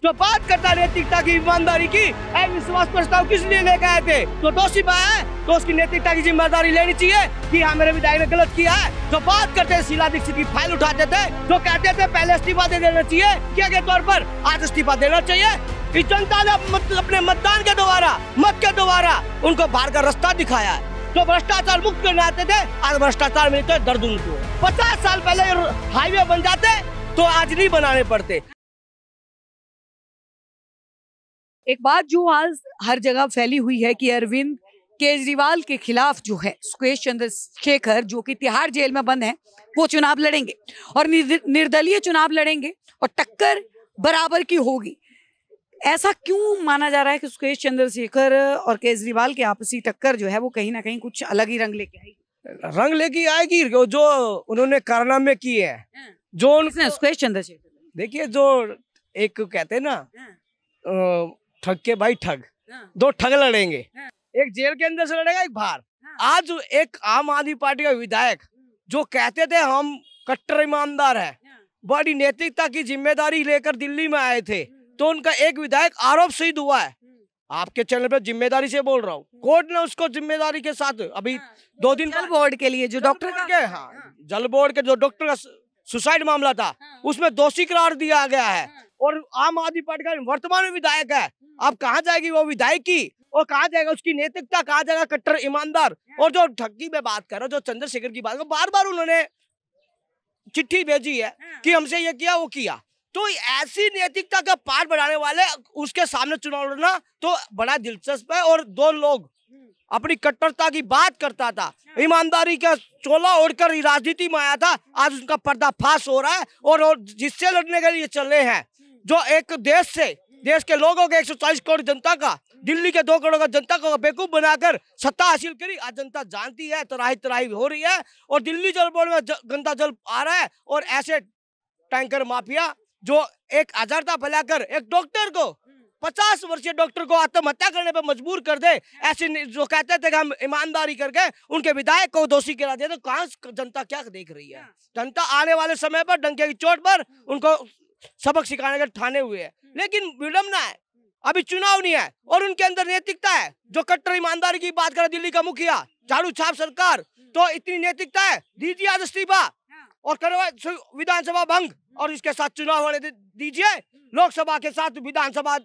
जो बात करता नैतिकता की, ईमानदारी की, विश्वास प्रस्ताव किस लिए लेकर आए थे? तो दोषी पाया है तो उसकी नैतिकता की जिम्मेदारी लेनी चाहिए कि हाँ मेरे विधायक ने गलत किया है। जो बात करते हैं शीला दीक्षित की फाइल उठाते थे, जो कहते थे पहले इस्तीफा दे देना चाहिए, क्या के तौर पर आज इस्तीफा देना चाहिए। इस जनता ने अपने मतदान के द्वारा, मत के द्वारा उनको बाहर का रास्ता दिखाया है। जो भ्रष्टाचार मुक्त करने आते थे, आज भ्रष्टाचार में तो दर्द उनको। 50 साल पहले हाईवे बन जाते तो आज नहीं बनाने पड़ते। एक बात जो आज हर जगह फैली हुई है कि अरविंद केजरीवाल के खिलाफ जो है सुकेश चंद्रशेखर, जो कि तिहाड़ जेल में बंद हैं, वो चुनाव लड़ेंगे और निर्दलीय चुनाव लड़ेंगे और टक्कर बराबर की होगी। ऐसा क्यों माना जा रहा है कि सुकेश चंद्रशेखर और केजरीवाल की आपसी टक्कर जो है वो कहीं ना कहीं कुछ अलग ही रंग लेके आएगी? रंग लेके आएगी जो उन्होंने कारनामे किए हैं। जो सुकेश चंद्रशेखर, देखिए जो एक कहते हैं ना ठग के भाई ठग, दो ठग लड़ेंगे, एक जेल के अंदर से लड़ेगा, एक बाहर। आज एक आम आदमी पार्टी का विधायक जो कहते थे हम कट्टर ईमानदार है, बड़ी नैतिकता की जिम्मेदारी लेकर दिल्ली में आए थे, तो उनका एक विधायक आरोप सिद्ध हुआ है। आपके चैनल पे जिम्मेदारी से बोल रहा हूँ, कोर्ट ने उसको जिम्मेदारी के साथ अभी 2 दिन जल बोर्ड के लिए जो डॉक्टर के, हाँ जल बोर्ड के जो डॉक्टर का सुसाइड मामला था, उसमें दोषी करार दिया गया है। और आम आदमी पार्टी का वर्तमान में विधायक है, अब कहाँ जाएगी वो विधायकी, और कहाँ जाएगा उसकी नैतिकता, कहाँ जाएगा कट्टर ईमानदार। और जो ठगी में बात कर रहा, जो चंद्रशेखर की बात, बार बार उन्होंने चिट्ठी भेजी है कि हमसे ये किया वो किया। तो ऐसी नैतिकता का पाठ बढ़ाने वाले उसके सामने चुनाव लड़ना तो बड़ा दिलचस्प है। और 2 लोग अपनी कट्टरता की बात करता था, ईमानदारी का चोला ओढ़कर राजनीति में आया था, आज उनका पर्दाफाश हो रहा है। और जिससे लड़ने के लिए चले हैं, जो एक देश के लोगों के 140 करोड़ जनता का, दिल्ली के 2 करोड़ का जनता को बेवकूफ बनाकर सत्ता हासिल करी। आज जनता जानती है, तराही तराही हो रही है और दिल्ली जल बोर्ड में गंदा जल आ रहा है। और ऐसे टैंकर माफिया जो एक अजारता फैलाकर एक डॉक्टर को, 50 वर्षीय डॉक्टर को आत्महत्या करने पर मजबूर कर दे, ऐसे जो कहते थे कि हम ईमानदारी करके उनके विधायक को दोषी करा दे, तो कहाँ जनता क्या देख रही है? जनता आने वाले समय पर डंके की चोट पर उनको सबक सिखाने के ठाने हुए है। लेकिन विडम्बना है, अभी चुनाव नहीं है और उनके अंदर नैतिकता है। जो कट्टर ईमानदारी की बात करे, दिल्ली का मुखिया, झाड़ू छाप सरकार, तो इतनी नैतिकता है, दीजिए आज इस्तीफा और करवाए विधानसभा भंग, और इसके साथ चुनाव होने दीजिए, लोकसभा के साथ विधानसभा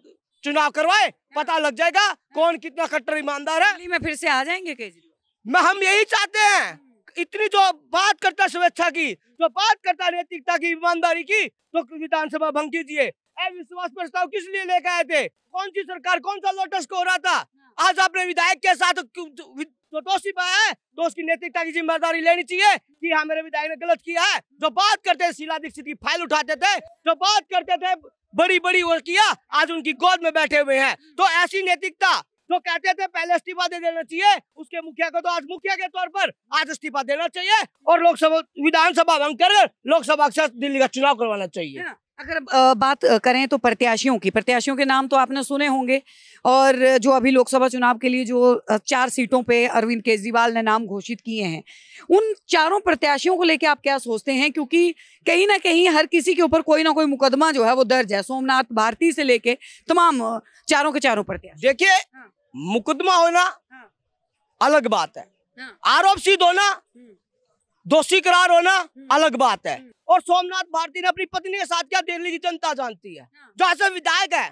चुनाव करवाए, पता लग जाएगा कौन कितना कट्टर ईमानदार है। दिल्ली में फिर से आ जाएंगे केजरीवाल? हम यही चाहते हैं। इतनी जो बात करता स्वेच्छा की, जो बात करता नैतिकता की, ईमानदारी की, तो विधानसभा भंग कीजिए। विश्वास प्रस्ताव किस लिए लेकर आए थे? कौन सी सरकार, कौन सा लोटस को हो रहा था? आज आपने विधायक के साथ जो दोषी पाया है तो उसकी नैतिकता की जिम्मेदारी लेनी चाहिए कि हाँ मेरे विधायक ने गलत किया है। जो बात करते हैं शीला दीक्षित की फाइल उठाते थे, जो बात करते थे बड़ी बड़ी वो किया, आज उनकी गोद में बैठे हुए हैं। तो ऐसी नैतिकता, जो कहते थे पहले इस्तीफा दे देना चाहिए, उसके मुखिया को तो आज मुखिया के तौर पर आज इस्तीफा देना चाहिए और लोकसभा विधानसभा भंग कर लोकसभा के साथ दिल्ली का चुनाव करवाना चाहिए। अगर बात करें तो प्रत्याशियों के नाम तो आपने सुने होंगे, और जो अभी लोकसभा चुनाव के लिए जो 4 सीटों पे अरविंद केजरीवाल ने नाम घोषित किए हैं, उन चारों प्रत्याशियों को लेके आप क्या सोचते हैं? क्योंकि कहीं ना कहीं हर किसी के ऊपर कोई ना कोई मुकदमा जो है वो दर्ज है, सोमनाथ भारती से लेके तमाम चारों के चारों प्रत्याशी। देखिए, मुकदमा होना अलग बात है, आरोप सिद्ध होना, दोषी करार होना अलग बात है। और सोमनाथ भारती ने अपनी पत्नी के साथ क्या, दिल्ली की जनता जानती है। जो ऐसे विधायक है,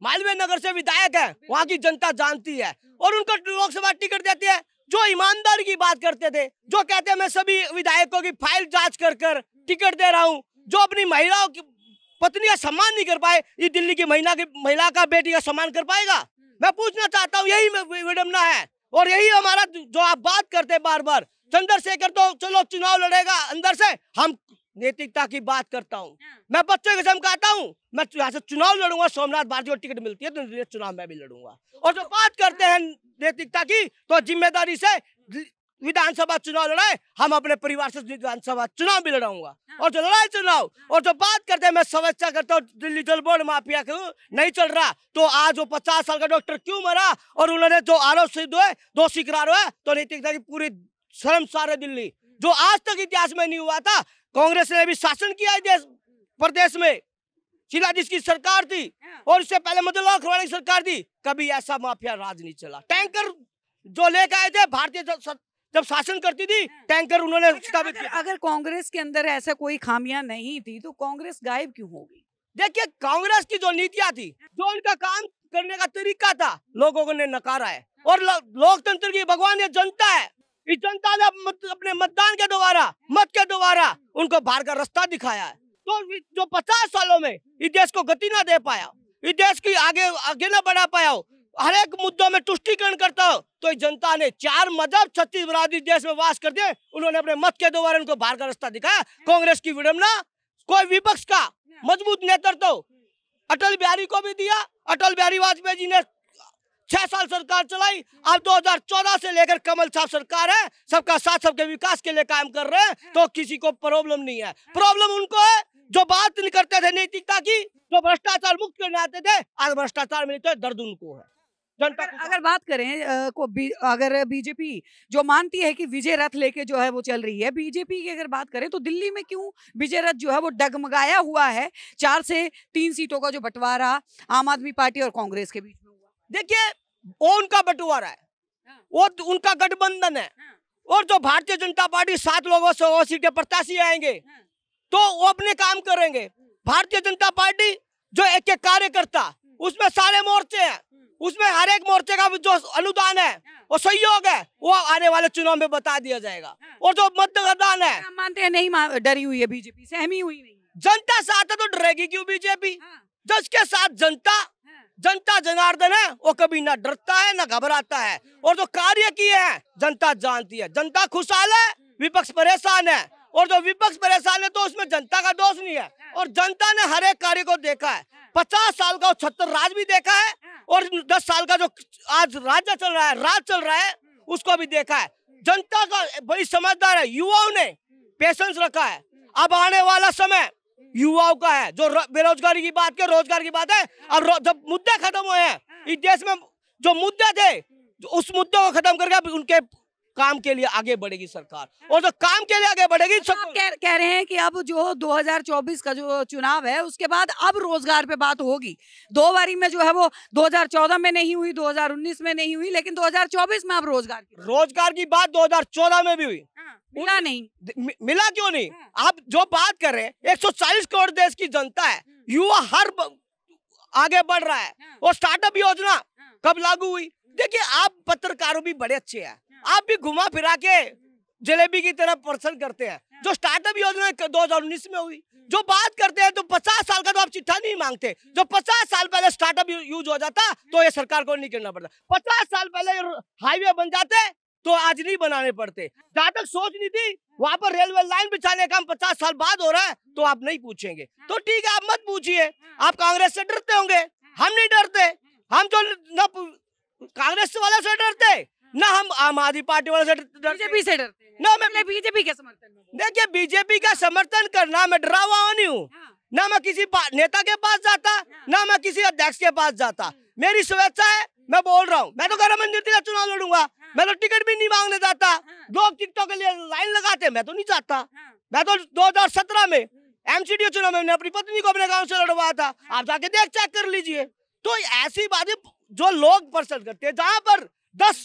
मालवीय नगर से विधायक है, वहाँ की जनता जानती है और उनको लोकसभा टिकट देती है। जो ईमानदारी की बात करते थे, जो कहते हैं मैं सभी विधायकों की फाइल जांच कर टिकट दे रहा हूँ, जो अपनी महिलाओं की पत्नी का सम्मान नहीं कर पाए, ये दिल्ली की महिला का बेटी का सम्मान कर पाएगा? मैं पूछना चाहता हूँ, यही विडम्बना है। और यही हमारा जो आप बात करते हैं बार बार, चंद्रशेखर तो चलो चुनाव लड़ेगा अंदर से, हम नैतिकता की बात करता हूँ। मैं बच्चों के समझाता हूँ, मैं यहाँ से चुनाव लड़ूंगा, सोमनाथ भारती को टिकट मिलती है तो चुनाव मैं भी लड़ूंगा। और जो बात करते हैं नैतिकता की, तो जिम्मेदारी से विधानसभा चुनाव लड़ाए, हम अपने परिवार से विधानसभा चुनाव भी लड़ाऊंगा। और जो लड़ाई चुनाव, और जो बात करते हैं, मैं समझता करता हूँ दिल्ली जल बोर्ड माफिया क्यों नहीं चल रहा, तो आज वो 50 साल का डॉक्टर क्यों मरा और उन्होंने जो आरोप सिद्ध हुए, दोषी करार हुआ, तो नैतिकता की पूरी शर्मसार है दिल्ली, जो आज तक इतिहास में नहीं हुआ था। कांग्रेस ने भी शासन किया है प्रदेश में, शीलादीस की सरकार थी और उससे पहले मदनलाल खुराना की सरकार थी, कभी ऐसा माफिया राज नहीं चला। टैंकर जो लेकर आए थे भारतीय जब शासन करती थी, टैंकर उन्होंने स्थापित किया। अगर कांग्रेस के अंदर ऐसा कोई खामियां नहीं थी तो कांग्रेस गायब क्यों हो गई? देखिए, कांग्रेस की जो नीतियां थी, जो उनका काम करने का तरीका था, लोगों ने नकारा है। और लोकतंत्र की भगवान ये जनता है, इस जनता ने अपने मतदान के द्वारा, मत के द्वारा उनको बाहर का रास्ता दिखाया है। तो जो 50 सालों में इस देश को गति ना दे पाया, इस देश की आगे ना बढ़ा पाया हो, हर एक मुद्दों में तुष्टीकरण करता हो, तो इस जनता ने 4 मजहब 36 बरादरी देश में वास करते, उन्होंने अपने मत के द्वारा उनको बाहर का रास्ता दिखाया। कांग्रेस की विडंबना, कोई विपक्ष का मजबूत नेतृत्व अटल बिहारी को भी दिया। अटल बिहारी वाजपेयी जी ने 6 साल सरकार चलाई। अब 2014 से लेकर कमल छाप सरकार है, सबका साथ सबके विकास के लिए काम कर रहे हैं, तो किसी को प्रॉब्लम नहीं है। प्रॉब्लम उनको है जो बात नहीं करते थे नैतिकता की, जो भ्रष्टाचार मुक्त करने आते थे, आज भ्रष्टाचार में तो दर्द उनको है। जनता अगर बात करें अगर बीजेपी जो मानती है कि विजय रथ लेके जो है वो चल रही है, बीजेपी की अगर बात करें तो दिल्ली में क्यों विजय रथ जो है वो डगमगाया हुआ है? 4 से 3 सीटों का जो बंटवारा आम आदमी पार्टी और कांग्रेस के बीच में हुआ। देखिए, वो उनका बंटवारा है, वो उनका गठबंधन है। और जो भारतीय जनता पार्टी 7 लोगों से 100 सीटें प्रत्याशी आएंगे तो वो अपने काम करेंगे। भारतीय जनता पार्टी जो एक एक कार्यकर्ता, उसमें सारे मोर्चे हैं, उसमें हर एक मोर्चे का जो अनुदान है वो सहयोग है, वो आने वाले चुनाव में बता दिया जाएगा। और जो मतदान है, हम मानते हैं नहीं डरी हुई है बीजेपी, सहमी हुई नहीं। जनता साथ है तो डरेगी क्यों बीजेपी? जिसके साथ जनता जनार्दन है, वो कभी ना डरता है ना घबराता है। और जो कार्य किए हैं जनता जानती है। जनता खुशहाल है, विपक्ष परेशान है, और जो विपक्ष परेशान है तो उसमें जनता का दोष नहीं है। और जनता ने हर एक कार्य को देखा है। 50 साल का 76 राज भी देखा है, और 10 साल का जो आज राज्य चल रहा है, राज चल रहा है, उसको भी देखा है। जनता का बड़ी समझदार है, युवाओं ने पेशेंस रखा है। अब आने वाला समय युवाओं का है। जो बेरोजगारी की बात के, रोजगार की बात है। अब जब मुद्दे खत्म हुए हैं इस देश में, जो मुद्दे थे, उस मुद्दे को खत्म करके उनके काम के लिए आगे बढ़ेगी सरकार। और जो काम के लिए आगे बढ़ेगी, तो आप कह रहे हैं कि अब जो 2024 का जो चुनाव है उसके बाद अब रोजगार पे बात होगी। 2 बारी में जो है वो 2014 में नहीं हुई, 2019 में नहीं हुई, लेकिन 2024 में अब रोजगार की बात 2014 में भी हुई। मिला नहीं। मिला क्यों नहीं? आप जो बात कर रहे हैं, 140 करोड़ देश की जनता है, युवा हर आगे बढ़ रहा है। और स्टार्टअप योजना कब लागू हुई? देखिए, आप पत्रकारों भी बड़े अच्छे हैं, आप भी घुमा फिरा के जलेबी की तरह प्रश्न करते हैं। जो स्टार्टअप योजना 2019 में हुई, जो बात करते हैं तो 50 साल का तो आप चिट्ठा नहीं मांगते। जो 50 साल पहले स्टार्टअप यूज हो जाता तो ये सरकार को नहीं करना पड़ता। 50 साल पहले हाईवे बन जाते तो आज नहीं बनाने पड़ते। जहाँ तक सोच नहीं थी, वहाँ पर रेलवे लाइन बिछाने का 50 साल बाद हो रहा है, तो आप नहीं पूछेंगे। तो ठीक है, आप मत पूछिए। आप कांग्रेस से डरते होंगे, हम नहीं डरते। हम तो न कांग्रेस वाले से डरते, ना हम आम आदमी पार्टी वाले से डरते, बीजेपी से डरते हैं। ना मैं बीजेपी के समर्थन में। देखिए, बीजेपी का समर्थन करना, मैं डरा हुआ नहीं हूँ। ना मैं किसी नेता के पास जाता, ना मैं किसी अध्यक्ष के पास जाता। मेरी स्वेच्छा है, मैं बोल रहा हूँ। मैं तो गृह मंत्री का चुनाव लड़ूंगा, मैं तो टिकट भी नहीं मांगने जाता। लोग टिकटों के लिए लाइन लगाते, मैं तो नहीं चाहता। मैं तो 2017 में एमसीडी चुनाव में अपनी पत्नी को अपने गाँव से लड़वाया था। आप जाके चेक कर लीजिए। तो ऐसी बातें जो लोग पसंद करते हैं, जहाँ पर 10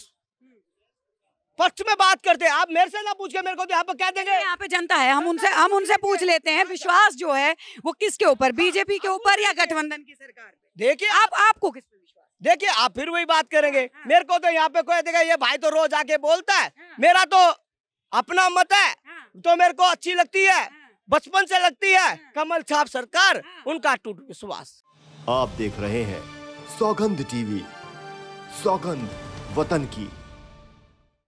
पक्ष में बात करते हैं, आप मेरे से ना पूछ के मेरे को तो यहाँ पर कह देंगे। यहाँ पे जनता है, हम उनसे पूछ लेते हैं, विश्वास जो है वो किसके ऊपर, बीजेपी के ऊपर या गठबंधन की सरकार पे? देखिए, आपको किस पे विश्वास? देखिए, आप फिर वही बात करेंगे। मेरे को तो यहाँ पे कोई देगा, ये भाई तो रोज आके बोलता है, मेरा तो अपना मत है, तो मेरे को अच्छी लगती है, बचपन से लगती है कमल छाप सरकार, उनका टूट विश्वास। आप देख रहे हैं सौगंध टीवी, सौगंध वतन की।